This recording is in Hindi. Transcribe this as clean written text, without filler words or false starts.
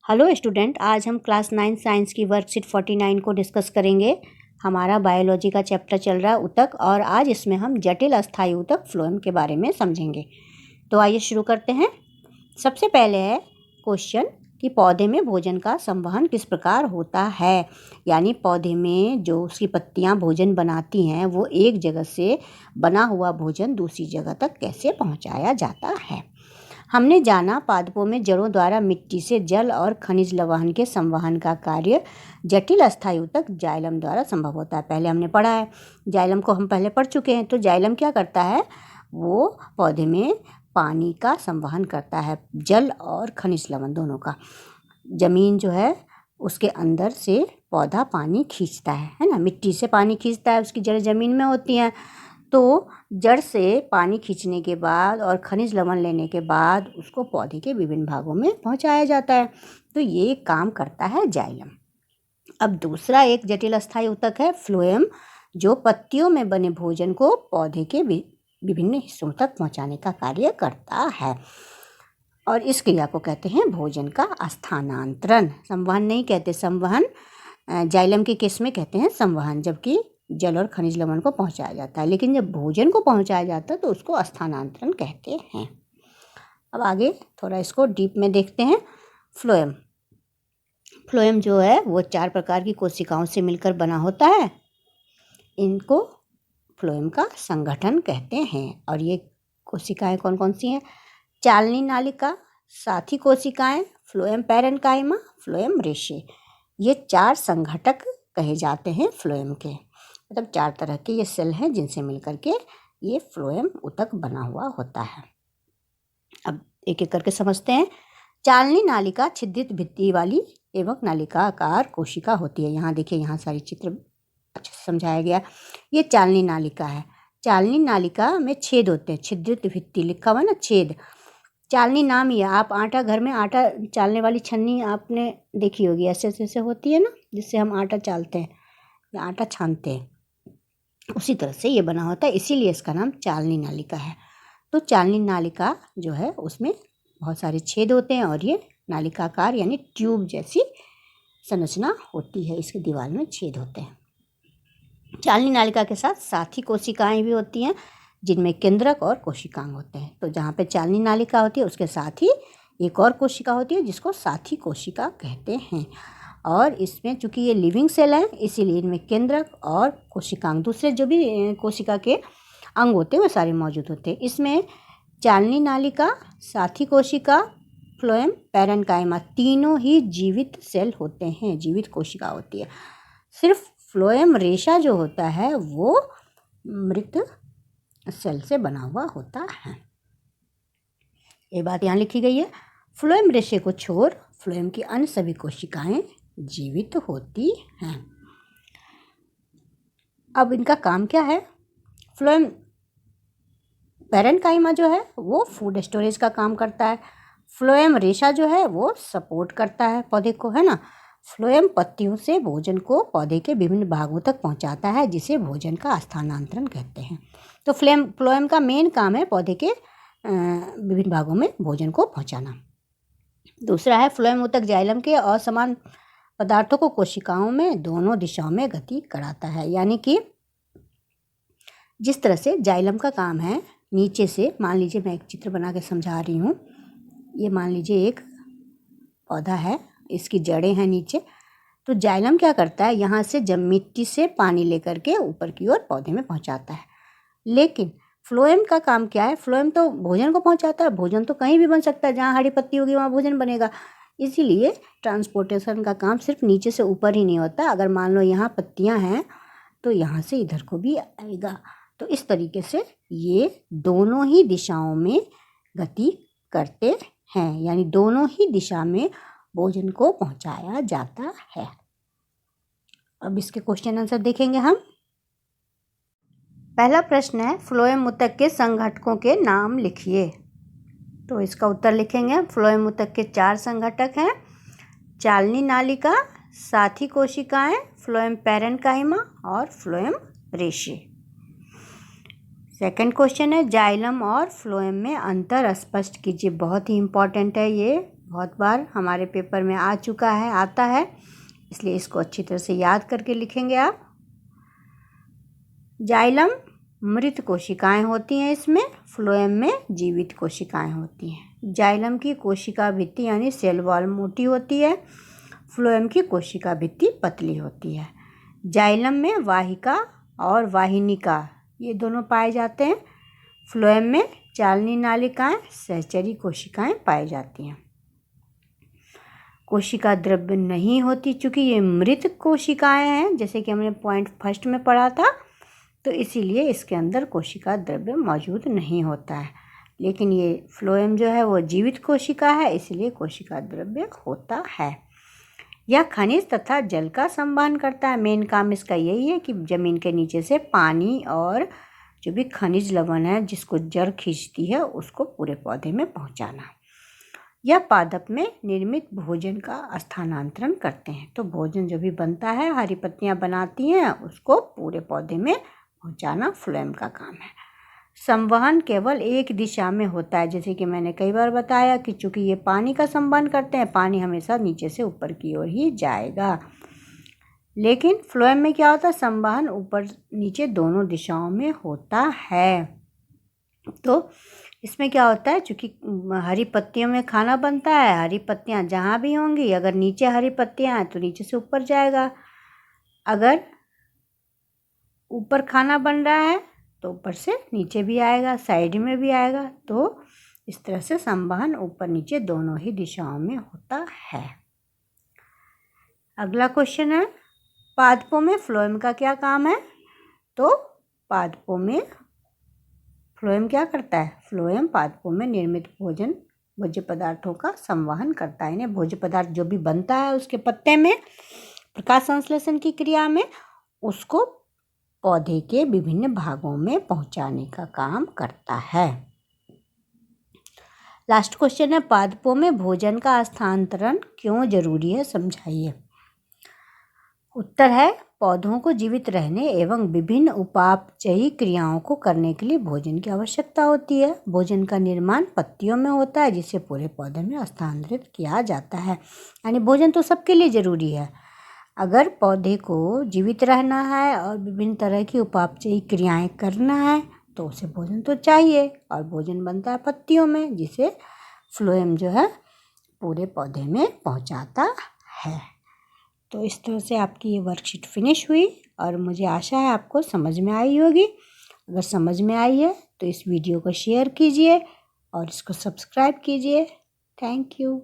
हेलो स्टूडेंट, आज हम क्लास 9 साइंस की वर्कशीट 49 को डिस्कस करेंगे। हमारा बायोलॉजी का चैप्टर चल रहा है ऊतक, और आज इसमें हम जटिल अस्थायी ऊतक फ्लोएम के बारे में समझेंगे। तो आइए शुरू करते हैं। सबसे पहले है क्वेश्चन कि पौधे में भोजन का संवहन किस प्रकार होता है, यानी पौधे में जो उसकी पत्तियां भोजन बनाती हैं वो एक जगह से बना हुआ भोजन दूसरी जगह तक कैसे पहुंचाया जाता है। हमने जाना पादपों में जड़ों द्वारा मिट्टी से जल और खनिज लवण के संवहन का कार्य जटिल अस्थायी ऊतक जाइलम द्वारा संभव होता है। पहले हमने पढ़ा है, जाइलम को हम पहले पढ़ चुके हैं। तो जाइलम क्या करता है, वो पौधे में पानी का संवहन करता है, जल और खनिज लवण दोनों का। जमीन जो है उसके अंदर से पौधा पानी खींचता है ना, मिट्टी से पानी खींचता है, उसकी जड़ जमीन में होती हैं। तो जड़ से पानी खींचने के बाद और खनिज लवण लेने के बाद उसको पौधे के विभिन्न भागों में पहुंचाया जाता है। तो ये काम करता है जाइलम। अब दूसरा एक जटिल अस्थायी ऊतक है फ्लोएम, जो पत्तियों में बने भोजन को पौधे के विभिन्न हिस्सों तक पहुंचाने का कार्य करता है, और इस क्रिया को कहते हैं भोजन का स्थानांतरण। संवहन नहीं कहते, संवहन जाइलम के केस में कहते हैं संवहन, जबकि जल और खनिज लवण को पहुंचाया जाता है। लेकिन जब भोजन को पहुंचाया जाता है तो उसको स्थानांतरण कहते हैं। अब आगे थोड़ा इसको डीप में देखते हैं। फ्लोएम फ्लोएम जो है वो 4 प्रकार की कोशिकाओं से मिलकर बना होता है। इनको फ्लोएम का संगठन कहते हैं। और ये कोशिकाएं कौन कौन सी हैं? चालनी नालिका, साथी कोशिकाएं, फ्लोएम पैरेन्काइमा, फ्लोएम रेशे। ये 4 संघटक कहे जाते हैं फ्लोएम के। मतलब 4 तरह के ये सेल हैं जिनसे मिलकर के ये फ्लोएम ऊतक बना हुआ होता है। अब एक एक करके समझते हैं। चालनी नालिका छिद्रित भित्ति वाली एवं नालिकाकार कोशिका होती है। यहाँ देखिए, यहाँ सारी चित्र अच्छे से समझाया गया। ये चालनी नालिका है। चालनी नालिका में छेद होते हैं, छिद्रित भित्ति लिखा हुआ ना, छेद। चालनी नाम ही है। आप आटा, घर में आटा चालने वाली छन्नी आपने देखी होगी, ऐसे ऐसे होती है ना, जिससे हम आटा चालते हैं या आटा छानते हैं, उसी तरह से ये बना होता है, इसीलिए इसका नाम चालनी नालिका है। तो चालनी नालिका जो है उसमें बहुत सारे छेद होते हैं, और ये नालिकाकार यानी ट्यूब जैसी संरचना होती है, इसकी दीवार में छेद होते हैं। चालनी नालिका के साथ साथी कोशिकाएं भी होती हैं, जिनमें केंद्रक और कोशिकांग होते हैं। तो जहाँ पे चालनी नालिका होती है उसके साथ ही एक और कोशिका होती है जिसको साथी कोशिका कहते हैं। और इसमें चूँकि ये लिविंग सेल है, इसीलिए इनमें केंद्रक और कोशिकांग, दूसरे जो भी कोशिका के अंग होते हैं वो सारे मौजूद होते हैं। इसमें चालनी नालिका, साथी कोशिका, फ्लोएम पैरेन्काइमा तीनों ही जीवित सेल होते हैं, जीवित कोशिका होती है। सिर्फ फ्लोएम रेशा जो होता है वो मृत सेल से बना हुआ होता है। ये बात यहाँ लिखी गई है। फ्लोएम रेशे को छोड़ फ्लोएम की अन्य सभी कोशिकाएं जीवित होती हैं। अब इनका काम क्या है? फ्लोएम पैरेन्काइमा जो है वो फूड स्टोरेज का काम करता है। फ्लोएम रेशा जो है वो सपोर्ट करता है पौधे को, है ना। फ्लोएम पत्तियों से भोजन को पौधे के विभिन्न भागों तक पहुंचाता है, जिसे भोजन का स्थानांतरण कहते हैं। तो फ्लोएम का मेन काम है पौधे के विभिन्न भागों में भोजन को पहुंचाना। दूसरा है फ्लोएम ऊतक जाइलम के असमान पदार्थों को कोशिकाओं में दोनों दिशाओं में गति कराता है। यानी कि जिस तरह से जाइलम का काम है, नीचे से, मान लीजिए मैं एक चित्र बना के समझा रही हूँ। ये मान लीजिए एक पौधा है, इसकी जड़ें हैं नीचे। तो जाइलम क्या करता है, यहाँ से जब मिट्टी से पानी लेकर के ऊपर की ओर पौधे में पहुँचाता है। लेकिन फ्लोएम का काम क्या है? फ्लोएम तो भोजन को पहुँचाता है। भोजन तो कहीं भी बन सकता है, जहाँ हरी पत्ती होगी वहाँ भोजन बनेगा। इसीलिए ट्रांसपोर्टेशन का काम सिर्फ नीचे से ऊपर ही नहीं होता। अगर मान लो यहाँ पत्तियाँ हैं तो यहाँ से इधर को भी आएगा। तो इस तरीके से ये दोनों ही दिशाओं में गति करते हैं, यानी दोनों ही दिशा में भोजन को पहुंचाया जाता है। अब इसके क्वेश्चन आंसर देखेंगे हम। पहला प्रश्न है, फ्लोएम ऊतक के संघटकों के नाम लिखिए। तो इसका उत्तर लिखेंगे। फ्लोएम ऊतक के 4 संघटक हैं, चालनी नालिका, साथी कोशिकाएं, फ्लोएम पैरेन्काइमा और फ्लोएम रेशे। सेकंड क्वेश्चन है, जाइलम और फ्लोएम में अंतर स्पष्ट कीजिए। बहुत ही इंपॉर्टेंट है ये, बहुत बार हमारे पेपर में आ चुका है, आता है, इसलिए इसको अच्छी तरह से याद करके लिखेंगे आप। जाइलम मृत कोशिकाएं होती हैं इसमें, फ्लोएम में जीवित कोशिकाएं होती हैं। जाइलम की कोशिका भित्ति यानी सेल वॉल मोटी होती है, फ्लोएम की कोशिका भित्ति पतली होती है। जाइलम में वाहिका और वाहिनिका ये दोनों पाए जाते हैं। फ्लोएम में चालनी नालिकाएं, सहचरी कोशिकाएं पाई जाती हैं। कोशिका द्रव्य नहीं होती, चूँकि ये मृत कोशिकाएं हैं, जैसे कि हमने पॉइंट फर्स्ट में पढ़ा था, तो इसीलिए इसके अंदर कोशिका द्रव्य मौजूद नहीं होता है। लेकिन ये फ्लोएम जो है वो जीवित कोशिका है, इसलिए कोशिका द्रव्य होता है। यह खनिज तथा जल का संवहन करता है। मेन काम इसका यही है कि ज़मीन के नीचे से पानी और जो भी खनिज लवण है जिसको जड़ खींचती है उसको पूरे पौधे में पहुंचाना। यह पादप में निर्मित भोजन का स्थानांतरण करते हैं। तो भोजन जो भी बनता है, हरी पत्तियां बनाती हैं, उसको पूरे पौधे में पहुंचाना फ्लोएम का काम है। संवहन केवल एक दिशा में होता है, जैसे कि मैंने कई बार बताया कि चूँकि ये पानी का संवहन करते हैं, पानी हमेशा नीचे से ऊपर की ओर ही जाएगा। लेकिन फ्लोएम में क्या होता है, संवहन ऊपर नीचे दोनों दिशाओं में होता है। तो इसमें क्या होता है, चूँकि हरी पत्तियों में खाना बनता है, हरी पत्तियाँ जहाँ भी होंगी, अगर नीचे हरी पत्तियाँ हैं तो नीचे से ऊपर जाएगा, अगर ऊपर खाना बन रहा है तो ऊपर से नीचे भी आएगा, साइड में भी आएगा। तो इस तरह से संवहन ऊपर नीचे दोनों ही दिशाओं में होता है। अगला क्वेश्चन है, पादपों में फ्लोएम का क्या काम है? तो पादपों में फ्लोएम क्या करता है? फ्लोएम पादपों में निर्मित भोज्य पदार्थों का संवहन करता है। इन्हें भोज्य पदार्थ जो भी बनता है उसके पत्ते में प्रकाश संश्लेषण की क्रिया में उसको पौधे के विभिन्न भागों में पहुंचाने का काम करता है। लास्ट क्वेश्चन है, पादपों में भोजन का स्थानांतरण क्यों जरूरी है, समझाइए। उत्तर है, पौधों को जीवित रहने एवं विभिन्न उपापचयी क्रियाओं को करने के लिए भोजन की आवश्यकता होती है। भोजन का निर्माण पत्तियों में होता है, जिसे पूरे पौधे में स्थानांतरित किया जाता है। यानी भोजन तो सबके लिए ज़रूरी है। अगर पौधे को जीवित रहना है और विभिन्न तरह की उपापचयी क्रियाएं करना है तो उसे भोजन तो चाहिए, और भोजन बनता है पत्तियों में, जिसे फ्लोएम जो है पूरे पौधे में पहुंचाता है। तो इस तरह से आपकी ये वर्कशीट फिनिश हुई और मुझे आशा है आपको समझ में आई होगी। अगर समझ में आई है तो इस वीडियो को शेयर कीजिए और इसको सब्सक्राइब कीजिए। Thank you.